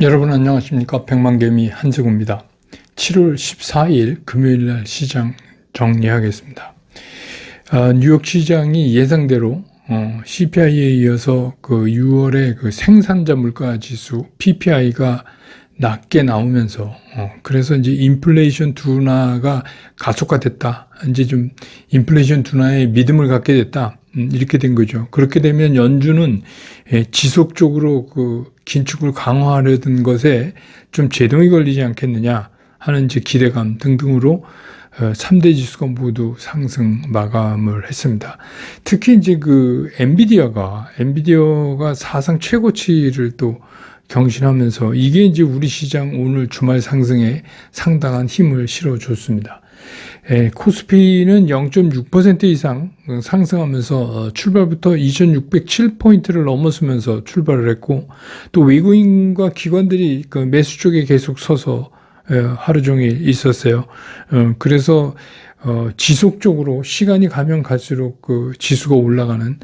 여러분 안녕하십니까? 백만개미 한승우입니다. 7월 14일 금요일날 시장 정리하겠습니다. 뉴욕 시장이 예상대로 CPI에 이어서 그 6월에 그 생산자 물가 지수 PPI가 낮게 나오면서 그래서 이제 인플레이션 둔화가 가속화됐다. 이제 좀 인플레이션 둔화에 믿음을 갖게 됐다. 이렇게 된 거죠. 그렇게 되면 연준은 지속적으로 그 긴축을 강화하려던 것에 좀 제동이 걸리지 않겠느냐 하는 이제 기대감 등등으로 3대 지수가 모두 상승 마감을 했습니다. 특히 이제 그 엔비디아가 사상 최고치를 또 경신하면서 이게 이제 우리 시장 오늘 주말 상승에 상당한 힘을 실어줬습니다. 코스피는 0.6% 이상 상승하면서 출발부터 2607포인트를 넘어서면서 출발을 했고, 또 외국인과 기관들이 그 매수 쪽에 계속 서서 하루 종일 있었어요. 그래서 지속적으로 시간이 가면 갈수록 그 지수가 올라가는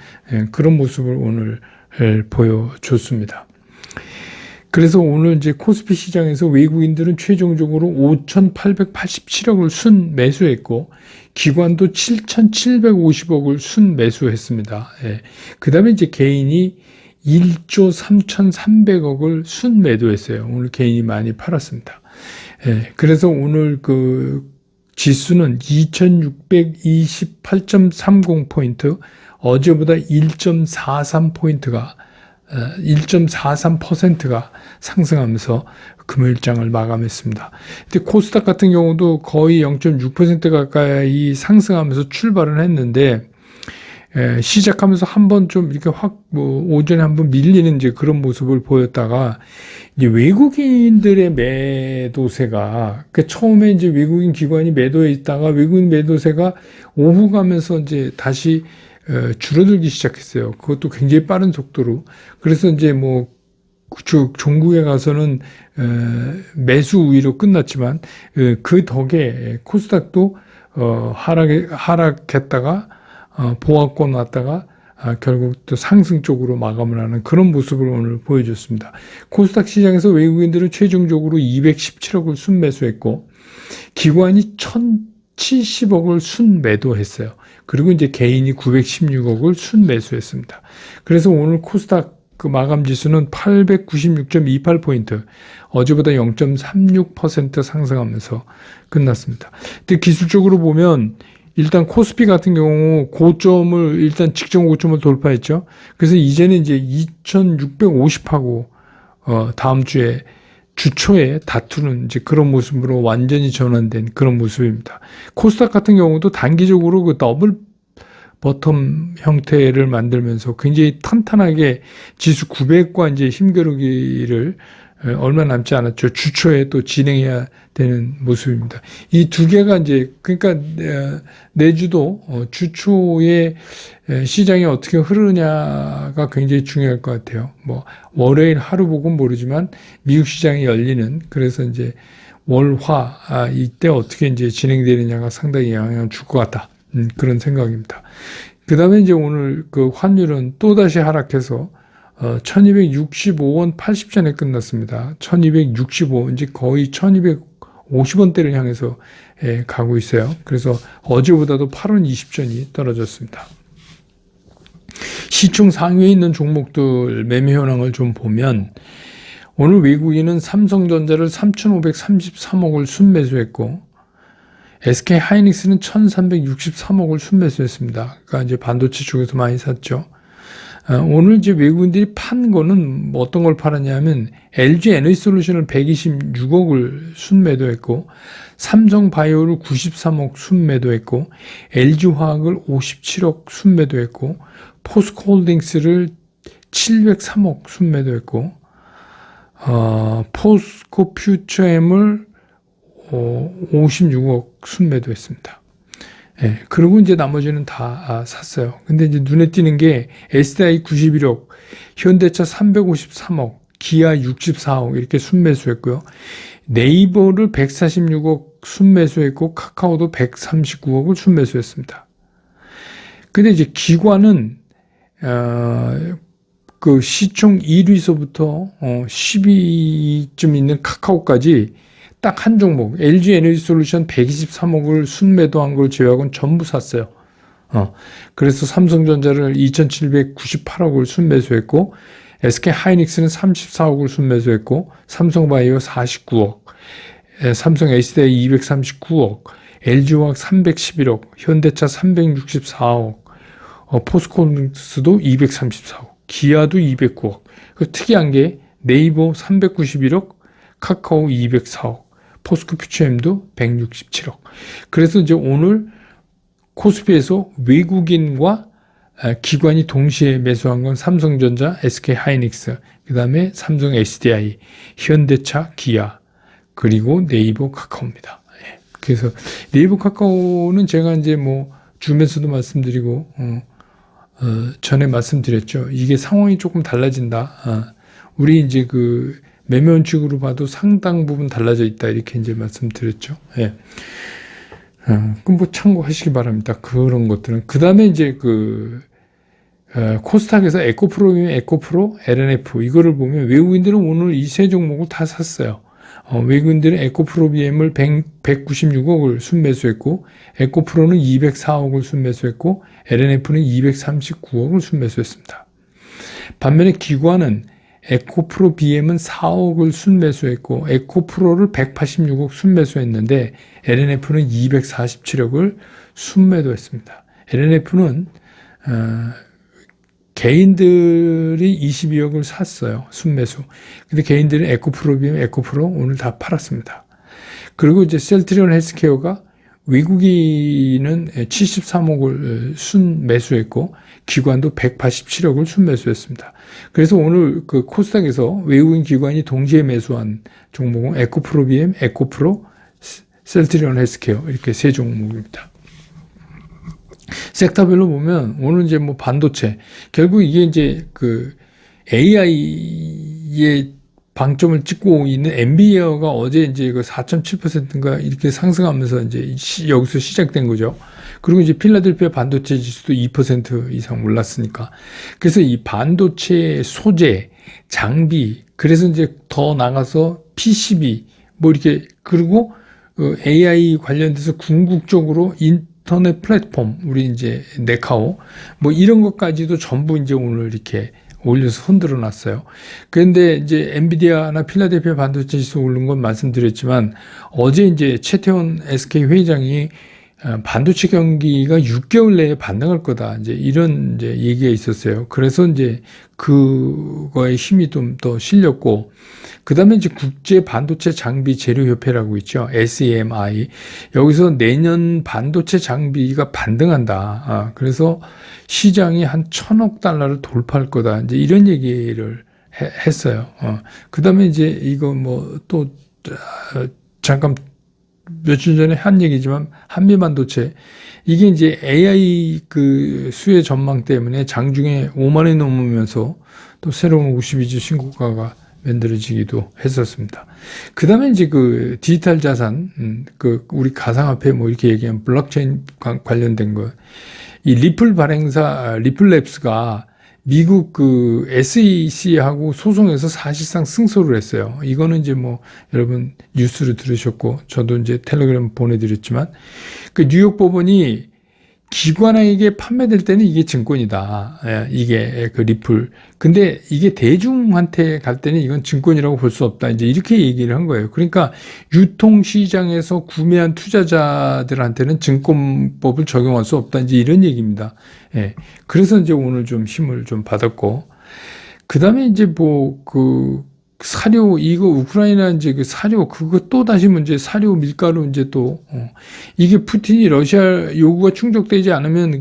그런 모습을 오늘 보여줬습니다. 그래서 오늘 이제 코스피 시장에서 외국인들은 최종적으로 5,887억을 순 매수했고, 기관도 7,750억을 순 매수했습니다. 그 다음에 이제 개인이 1조 3,300억을 순 매도했어요. 오늘 개인이 많이 팔았습니다. 그래서 오늘 그 지수는 2,628.30포인트, 어제보다 1.43%가 상승하면서 금요일장을 마감했습니다. 근데 코스닥 같은 경우도 거의 0.6% 가까이 상승하면서 출발을 했는데, 시작하면서 한번 좀 이렇게 오전에 한번 밀리는 이제 그런 모습을 보였다가, 이제 외국인들의 매도세가, 처음에 이제 외국인 기관이 매도해 있다가 외국인 매도세가 오후 가면서 이제 다시 줄어들기 시작했어요. 그것도 굉장히 빠른 속도로. 그래서 이제 뭐 종국에 가서는 매수 우위로 끝났지만 그 덕에 코스닥도 하락했다가 보합권 왔다가 결국 또 상승 쪽으로 마감을 하는 그런 모습을 오늘 보여줬습니다. 코스닥 시장에서 외국인들은 최종적으로 217억을 순매수했고, 기관이 1,070억을 순매도했어요. 그리고 이제 개인이 916억을 순매수했습니다. 그래서 오늘 코스닥 그 마감 지수는 896.28포인트, 어제보다 0.36% 상승하면서 끝났습니다. 근데 기술적으로 보면 일단 코스피 같은 경우 고점을 일단 직전 고점을 돌파했죠. 그래서 이제는 이제 2,650하고 다음 주에 주초에 다투는 이제 그런 모습으로 완전히 전환된 그런 모습입니다. 코스닥 같은 경우도 단기적으로 그 더블 버텀 형태를 만들면서 굉장히 탄탄하게 지수 900과 이제 힘겨루기를 얼마 남지 않았죠. 주초에 또 진행해야 되는 모습입니다. 이 두 개가 이제, 그러니까 내주도 주초에 시장이 어떻게 흐르냐가 굉장히 중요할 것 같아요. 뭐 월요일 하루 보고는 모르지만 미국 시장이 열리는, 그래서 이제 월화 이때 어떻게 이제 진행되느냐가 상당히 영향을 줄 것 같다. 그런 생각입니다. 그 다음에 이제 오늘 그 환율은 또다시 하락해서 1265원 80전에 끝났습니다. 1265, 이제 거의 1250원대를 향해서 가고 있어요. 그래서 어제보다도 8원 20전이 떨어졌습니다. 시총 상위에 있는 종목들 매매 현황을 좀 보면, 오늘 외국인은 삼성전자를 3,533억을 순매수했고, SK 하이닉스는 1,363억을 순매수했습니다. 그러니까 이제 반도체 쪽에서 많이 샀죠. 오늘 이제 외국인들이 판 거는 뭐 어떤 걸 팔았냐면, LG 에너지솔루션을 126억을 순매도했고, 삼성바이오를 93억 순매도했고, LG화학을 57억 순매도했고, 포스코홀딩스를 703억 순매도했고, 포스코퓨처엠을 56억 순매도했습니다. 그리고 이제 나머지는 다 샀어요. 근데 이제 눈에 띄는 게 SDI 91억, 현대차 353억, 기아 64억 이렇게 순매수했고요. 네이버를 146억 순매수했고, 카카오도 139억을 순매수했습니다. 근데 이제 기관은 그 시총 1위서부터 10위쯤 있는 카카오까지 딱 한 종목, LG 에너지 솔루션 123억을 순매도한 걸 제외하고는 전부 샀어요. 그래서 삼성전자를 2,798억을 순매수했고, SK 하이닉스는 34억을 순매수했고, 삼성바이오 49억, 삼성 SDI 239억, LG화학 311억, 현대차 364억, 포스코홀딩스도 234억, 기아도 209억. 그 특이한 게 네이버 391억, 카카오 204억, 포스코퓨처엠도 167억. 그래서 이제 오늘 코스피에서 외국인과 기관이 동시에 매수한 건 삼성전자, SK 하이닉스, 그 다음에 삼성 SDI, 현대차, 기아, 그리고 네이버 카카오입니다. 그래서 네이버 카카오는 제가 이제 뭐 주면서도 말씀드리고, 전에 말씀드렸죠. 이게 상황이 조금 달라진다. 우리 이제 그 매매 원칙으로 봐도 상당 부분 달라져 있다. 이렇게 이제 말씀드렸죠. 예. 그럼 뭐 참고하시기 바랍니다. 그런 것들은. 그 다음에 이제 코스닥에서 에코프로면 에코프로, LNF 이거를 보면 외국인들은 오늘 이 세 종목을 다 샀어요. 외국인들은 에코프로 BM을 196억을 순매수했고, 에코프로는 204억을 순매수했고, LNF는 239억을 순매수했습니다. 반면에 기관은 에코프로 BM은 4억을 순매수했고, 에코프로를 186억 순매수했는데, LNF는 247억을 순매도했습니다. LNF는 개인들이 22억을 샀어요. 순매수. 근데 개인들은 에코프로 BM, 에코프로 오늘 다 팔았습니다. 그리고 이제 셀트리온 헬스케어가 외국인은 73억을 순매수했고 기관도 187억을 순매수했습니다. 그래서 오늘 그 코스닥에서 외국인 기관이 동시에 매수한 종목은 에코프로 BM, 에코프로, 셀트리온 헬스케어 이렇게 세 종목입니다. 섹터별로 보면 오늘 이제 뭐 반도체 결국 이게 이제 그 AI의 방점을 찍고 있는 엔비디아가 어제 이제 그 4.7%인가 이렇게 상승하면서 이제 여기서 시작된 거죠. 그리고 이제 필라델피아 반도체 지수도 2% 이상 올랐으니까. 그래서 이 반도체 소재, 장비, 그래서 이제 더 나가서 PCB 뭐 이렇게 그리고 AI 관련돼서 궁극적으로 인터넷 플랫폼, 우리 이제 네카오, 뭐 이런 것까지도 전부 이제 오늘 이렇게 올려서 흔들어 놨어요. 그런데 이제 엔비디아나 필라델피아 반도체 지수 오른 건 말씀드렸지만 어제 이제 최태원 SK 회장이 반도체 경기가 6개월 내에 반등할 거다. 이제 이런 이제 얘기가 있었어요. 그래서 이제 그거에 힘이 좀 더 실렸고, 그 다음에 이제 국제 반도체 장비 재료 협회라고 있죠. SEMI. 여기서 내년 반도체 장비가 반등한다. 그래서 시장이 한 1,000억 달러를 돌파할 거다. 이제 이런 얘기를 했어요. 그 다음에 이제 이거 뭐 또 잠깐 며칠 전에 한 얘기지만 한미 반도체 이게 이제 AI 그 수혜 전망 때문에 장중에 5만 원이 넘으면서 또 새로운 52주 신고가가 만들어지기도 했었습니다. 그 다음에 이제 그 디지털 자산, 그 우리 가상화폐 뭐 이렇게 얘기하면 블록체인 관련된 거, 이 리플 발행사 리플랩스가 미국 그 SEC하고 소송에서 사실상 승소를 했어요. 이거는 이제 뭐 여러분 뉴스를 들으셨고 저도 이제 텔레그램 보내드렸지만 그 뉴욕 법원이 기관에게 판매될 때는 이게 증권이다. 이게 그 리플. 근데 이게 대중한테 갈 때는 이건 증권이라고 볼 수 없다. 이제 이렇게 얘기를 한 거예요. 그러니까 유통시장에서 구매한 투자자들한테는 증권법을 적용할 수 없다. 이제 이런 얘기입니다. 예. 그래서 이제 오늘 좀 힘을 좀 받았고. 그 다음에 이제 뭐 사료, 이거 우크라이나 이제 그 사료, 그거 또 다시 문제, 사료 밀가루 이제 또, 이게 푸틴이 러시아 요구가 충족되지 않으면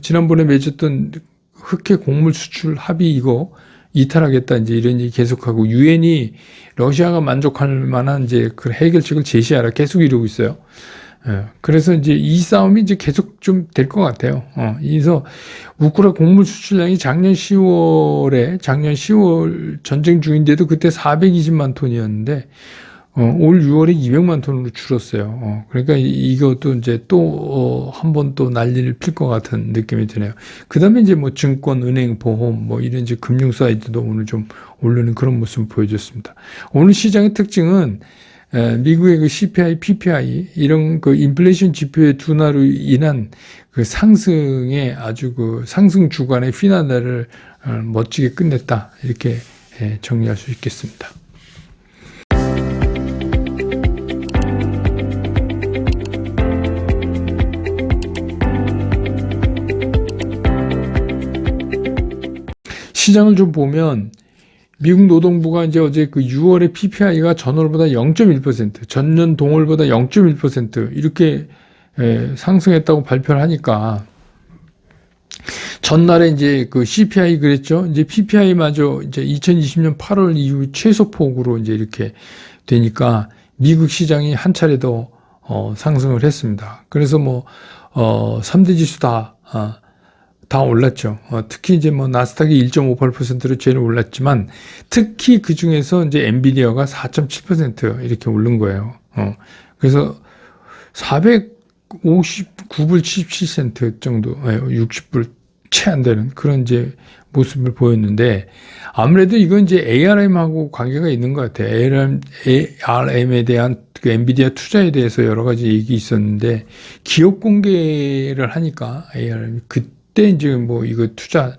지난번에 맺었던 흑해 곡물 수출 합의 이거 이탈하겠다 이제 이런 얘기 계속하고 유엔이 러시아가 만족할 만한 이제 그 해결책을 제시하라 계속 이러고 있어요. 그래서 이제 이 싸움이 이제 계속 좀 될 것 같아요. 그래서 우크라 곡물 수출량이 작년 10월 전쟁 중인데도 그때 420만 톤이었는데, 올 6월에 200만 톤으로 줄었어요. 그러니까 이것도 이제 또, 한 번 또 난리를 필 것 같은 느낌이 드네요. 그 다음에 이제 뭐 증권, 은행, 보험, 뭐 이런 이제 금융 사이트도 오늘 좀 오르는 그런 모습을 보여줬습니다. 오늘 시장의 특징은, 미국의 그 CPI, PPI, 이런 그 인플레이션 지표의 둔화로 인한 그 상승의 아주 그 상승 주간의 피나날을 멋지게 끝냈다. 이렇게 정리할 수 있겠습니다. 시장을 좀 보면 미국 노동부가 이제 어제 그 6월의 PPI가 전월보다 0.1%, 전년 동월보다 0.1% 이렇게 상승했다고 발표를 하니까 전날에 이제 그 CPI 그랬죠. 이제 PPI마저 이제 2020년 8월 이후 최소폭으로 이제 이렇게 되니까 미국 시장이 한 차례 더 상승을 했습니다. 그래서 뭐 3대 지수 다 올랐죠. 특히 이제 뭐 나스닥이 1.58%로 제일 올랐지만 특히 그 중에서 이제 엔비디아가 4.7% 이렇게 오른 거예요. 그래서 459불 77센트 정도, 60불 채 안 되는 그런 이제 모습을 보였는데 아무래도 이건 이제 ARM하고 관계가 있는 것 같아요. ARM에 대한 그 엔비디아 투자에 대해서 여러 가지 얘기 있었는데 기업 공개를 하니까 ARM이 그때 이제 뭐 이거 투자를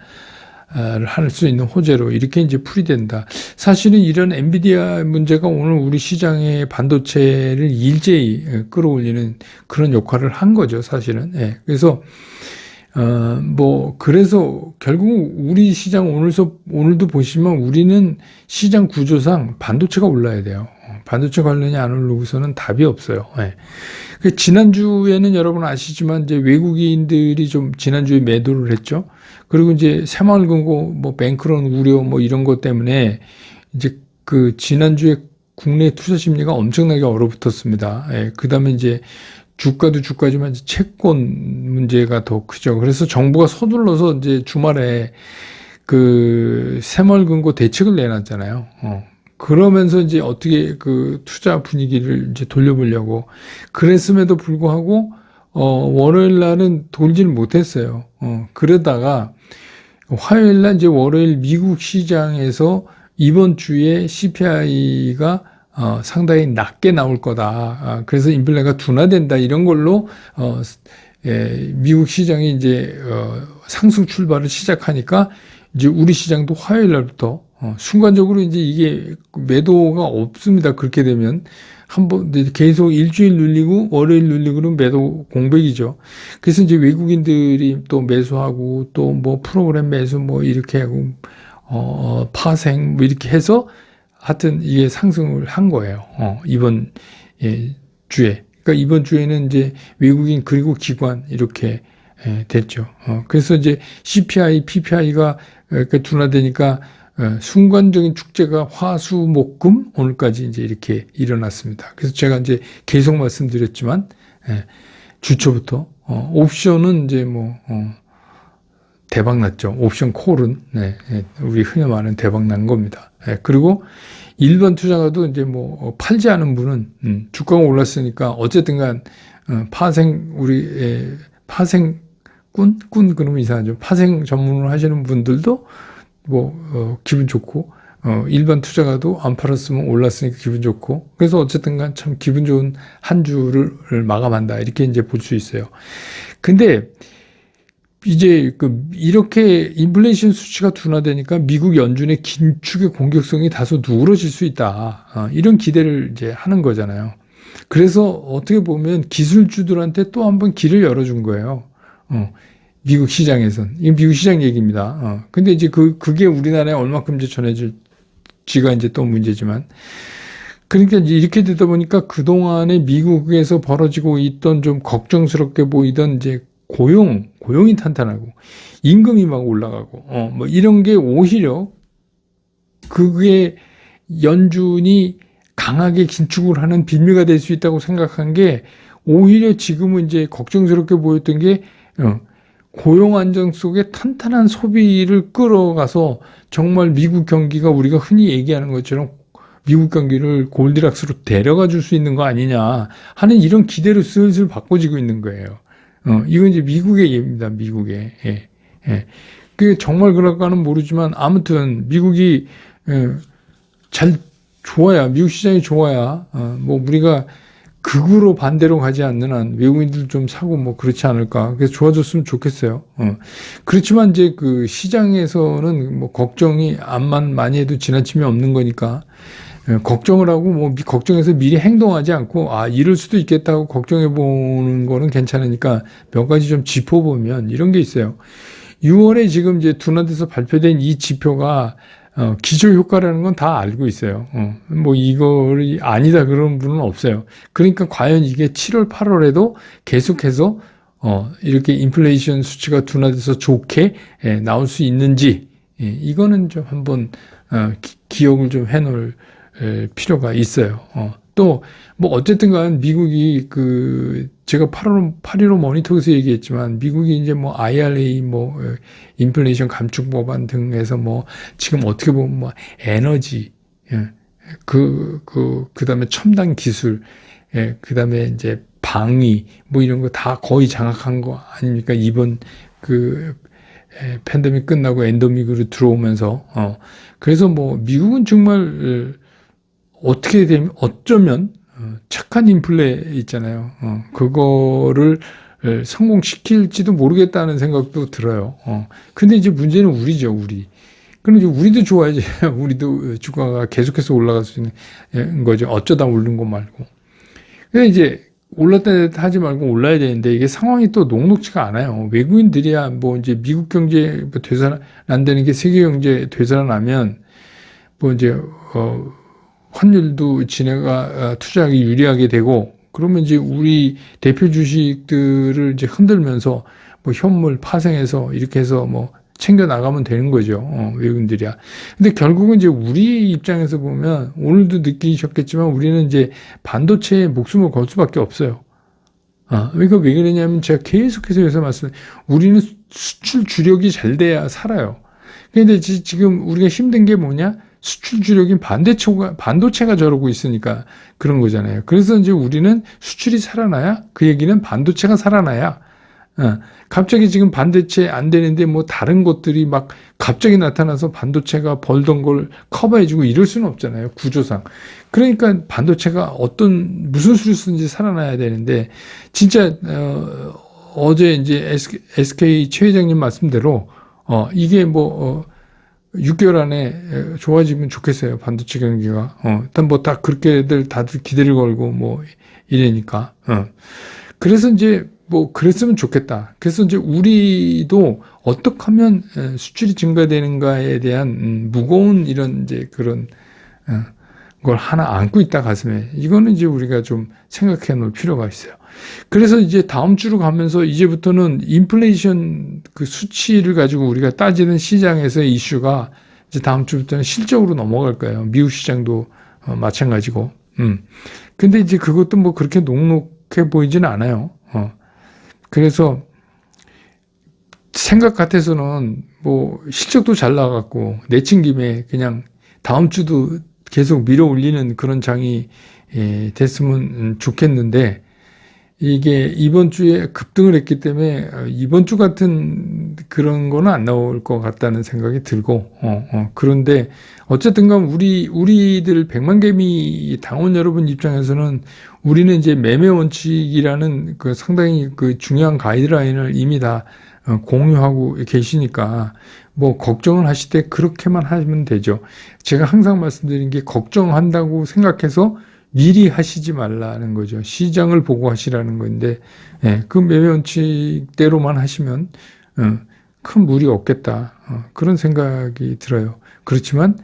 할 수 있는 호재로 이렇게 이제 풀이된다. 사실은 이런 엔비디아 문제가 오늘 우리 시장의 반도체를 일제히 끌어올리는 그런 역할을 한 거죠, 사실은. 그래서 그래서 결국 우리 시장 오늘도 보시면 우리는 시장 구조상 반도체가 올라야 돼요. 반도체 관련이 안 오르고서는 답이 없어요. 지난주에는 여러분 아시지만 이제 외국인들이 좀 지난주에 매도를 했죠. 그리고 이제 새마을금고 뭐 뱅크런 우려 뭐 이런 것 때문에 이제 그 지난주에 국내 투자 심리가 엄청나게 얼어붙었습니다. 그 다음에 이제 주가도 주가지만 채권 문제가 더 크죠. 그래서 정부가 서둘러서 이제 주말에 그 새마을금고 대책을 내놨잖아요. 그러면서 이제 어떻게 그 투자 분위기를 이제 돌려보려고 그랬음에도 불구하고 월요일 날은 돌질 못했어요. 그러다가 화요일 날 이제 월요일 미국 시장에서 이번 주에 CPI가 상당히 낮게 나올 거다. 그래서 인플레가 둔화된다. 이런 걸로 미국 시장이 이제 상승 출발을 시작하니까 이제 우리 시장도 화요일 날부터 순간적으로 이제 이게 매도가 없습니다. 그렇게 되면 한번 계속 일주일 눌리고 월요일 눌리고는 매도 공백이죠. 그래서 이제 외국인들이 또 매수하고 또 뭐 프로그램 매수 뭐 이렇게 하고 파생 뭐 이렇게 해서 하여튼 이게 상승을 한 거예요. 이번 주에. 그러니까 이번 주에는 이제 외국인 그리고 기관 이렇게 됐죠. 그래서 이제 CPI, PPI가 이렇게 둔화되니까 순간적인 축제가 화수목금 오늘까지 이제 이렇게 일어났습니다. 그래서 제가 이제 계속 말씀드렸지만 주초부터 옵션은 이제 뭐 대박 났죠. 옵션 콜은 우리 흔히 말하는 대박 난 겁니다. 그리고 일반 투자가도 이제 뭐 팔지 않은 분은 주가가 올랐으니까 어쨌든간 파생꾼 그러면 이상하죠. 파생 전문을 하시는 분들도 뭐 기분 좋고 일반 투자가도 안 팔았으면 올랐으니까 기분 좋고 그래서 어쨌든간 참 기분 좋은 한 주를 마감한다 이렇게 이제 볼 수 있어요. 근데 이제 이렇게 인플레이션 수치가 둔화되니까 미국 연준의 긴축의 공격성이 다소 누그러질 수 있다. 이런 기대를 이제 하는 거잖아요. 그래서 어떻게 보면 기술주들한테 또 한 번 길을 열어준 거예요. 미국 시장에선. 이건 미국 시장 얘기입니다. 근데 이제 그게 우리나라에 얼마큼 이제 전해질지가 이제 또 문제지만. 그러니까 이제 이렇게 되다 보니까 그동안에 미국에서 벌어지고 있던 좀 걱정스럽게 보이던 이제 고용이 탄탄하고, 임금이 막 올라가고, 뭐 이런 게 오히려 그게 연준이 강하게 긴축을 하는 빌미가 될 수 있다고 생각한 게 오히려 지금은 이제 걱정스럽게 보였던 게, 고용 안정 속에 탄탄한 소비를 끌어가서 정말 미국 경기가 우리가 흔히 얘기하는 것처럼 미국 경기를 골디락스로 데려가 줄 수 있는 거 아니냐 하는 이런 기대로 슬슬 바꿔지고 있는 거예요. 이건 이제 미국의 예입니다. 미국의. 예. 예. 그게 정말 그럴까는 모르지만 아무튼 미국이 잘 좋아야 미국 시장이 좋아야 뭐 우리가 극으로 반대로 가지 않는 한 외국인들 좀 사고 뭐 그렇지 않을까. 그래서 좋아졌으면 좋겠어요. 그렇지만 이제 그 시장에서는 뭐 걱정이 암만 많이 해도 지나침이 없는 거니까 걱정을 하고 뭐 걱정해서 미리 행동하지 않고 이럴 수도 있겠다고 걱정해 보는 거는 괜찮으니까 몇 가지 좀 짚어보면 이런 게 있어요. 6월에 지금 이제 둔화돼서 발표된 이 지표가 기저효과라는 건 다 알고 있어요. 뭐 이걸 아니다 그런 분은 없어요. 그러니까 과연 이게 7월, 8월에도 계속해서 이렇게 인플레이션 수치가 둔화돼서 좋게 나올 수 있는지 이거는 좀 한번 기억을 좀 해놓을 필요가 있어요. 또 뭐 어쨌든 간 미국이 제가 8.15 모니터에서 얘기했지만 미국이 이제 뭐 IRA 뭐 인플레이션 감축 법안 등에서 뭐 지금 어떻게 보면 뭐 에너지 그다음에 첨단 기술 그다음에 이제 방위 뭐 이런 거 다 거의 장악한 거 아닙니까? 이번 팬데믹 끝나고 엔데믹으로 들어오면서 그래서 뭐 미국은 정말 어떻게 되면 어쩌면 착한 인플레 있잖아요. 그거를 성공시킬지도 모르겠다는 생각도 들어요. 근데 이제 문제는 우리죠, 우리. 그럼 이제 우리도 좋아야지. 우리도 주가가 계속해서 올라갈 수 있는 거죠. 어쩌다 오른 거 말고. 근데 이제 올랐다 하지 말고 올라야 되는데 이게 상황이 또 녹록지가 않아요. 외국인들이야 뭐 이제 미국 경제 되살아 안 되는 게 세계 경제 되살아나면 뭐 이제 환율도 지네가 투자하기 유리하게 되고 그러면 이제 우리 대표 주식들을 이제 흔들면서 뭐 현물 파생해서 이렇게 해서 뭐 챙겨 나가면 되는 거죠. 외국인들이야. 근데 결국은 이제 우리 입장에서 보면 오늘도 느끼셨겠지만 우리는 이제 반도체에 목숨을 걸 수밖에 없어요. 그러니까 왜 그러냐면 제가 계속해서 여기서 우리는 수출 주력이 잘 돼야 살아요. 근데 지금 우리가 힘든 게 뭐냐? 수출 주력인 반도체가 저러고 있으니까 그런 거잖아요. 그래서 이제 우리는 수출이 살아나야 그 얘기는 반도체가 살아나야 갑자기 지금 반도체 안 되는데 뭐 다른 것들이 막 갑자기 나타나서 반도체가 벌던 걸 커버해주고 이럴 수는 없잖아요. 구조상. 그러니까 반도체가 무슨 수를 쓰는지 살아나야 되는데 진짜 어제 이제 SK 최 회장님 말씀대로 이게 6개월 안에 좋아지면 좋겠어요. 반도체 경기가. 일단 뭐 다 그렇게들 다들 기대를 걸고 뭐 이래니까. 그래서 이제 뭐 그랬으면 좋겠다. 그래서 이제 우리도 어떻게 하면 수출이 증가되는가에 대한 무거운 이런 이제 그런 걸 하나 안고 있다 가슴에. 이거는 이제 우리가 좀 생각해 놓을 필요가 있어요. 그래서 이제 다음 주로 가면서 이제부터는 인플레이션 그 수치를 가지고 우리가 따지는 시장에서의 이슈가 이제 다음 주부터는 실적으로 넘어갈 거예요. 미국 시장도 마찬가지고. 근데 이제 그것도 뭐 그렇게 녹록해 보이지는 않아요. 그래서 생각 같아서는 뭐 실적도 잘 나갔고 내친 김에 그냥 다음 주도 계속 밀어 올리는 그런 장이 됐으면 좋겠는데 이게 이번 주에 급등을 했기 때문에 이번 주 같은 그런 거는 안 나올 것 같다는 생각이 들고 그런데 어쨌든 간 우리들 백만개미 당원 여러분 입장에서는 우리는 이제 매매 원칙이라는 그 상당히 그 중요한 가이드라인을 이미 다 공유하고 계시니까 뭐 걱정을 하실 때 그렇게만 하면 되죠. 제가 항상 말씀드린 게 걱정한다고 생각해서 미리 하시지 말라는 거죠. 시장을 보고 하시라는 건데 그 매매 원칙대로만 하시면 큰 무리 없겠다. 그런 생각이 들어요. 그렇지만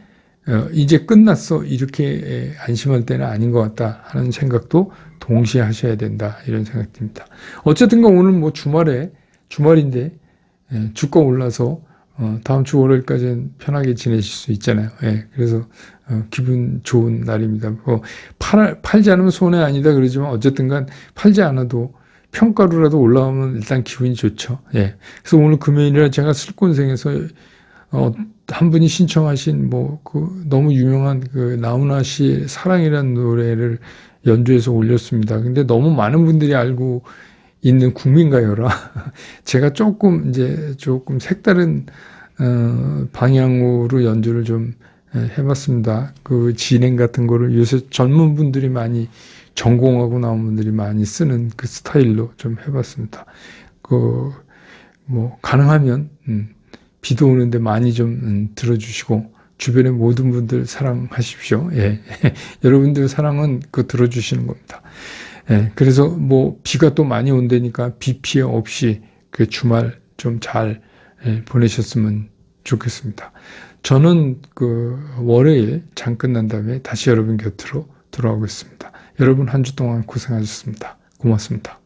이제 끝났어 이렇게 안심할 때는 아닌 것 같다 하는 생각도 동시에 하셔야 된다 이런 생각이 듭니다. 어쨌든 오늘 뭐 주말인데 주가 올라서 다음 주 월요일까지는 편하게 지내실 수 있잖아요. 그래서 기분 좋은 날입니다. 팔지 않으면 손해 아니다 그러지만 어쨌든 간 팔지 않아도 평가로라도 올라오면 일단 기분이 좋죠. 그래서 오늘 금요일이라 제가 술권생에서 한 분이 신청하신 너무 유명한 그 나훈아 씨의 사랑이라는 노래를 연주해서 올렸습니다. 근데 너무 많은 분들이 알고 있는 국민가요라 제가 조금 색다른 방향으로 연주를 좀 해봤습니다. 그 진행 같은 거를 요새 젊은 분들이 많이 전공하고 나온 분들이 많이 쓰는 그 스타일로 좀 해봤습니다. 가능하면 비도 오는데 많이 좀 들어주시고 주변의 모든 분들 사랑하십시오. 예. 여러분들 사랑은 들어주시는 겁니다. 예. 그래서 비가 또 많이 온다니까 비 피해 없이 그 주말 좀 잘 보내셨으면 좋겠습니다. 저는 월요일 장 끝난 다음에 다시 여러분 곁으로 돌아오겠습니다. 여러분 한 주 동안 고생하셨습니다. 고맙습니다.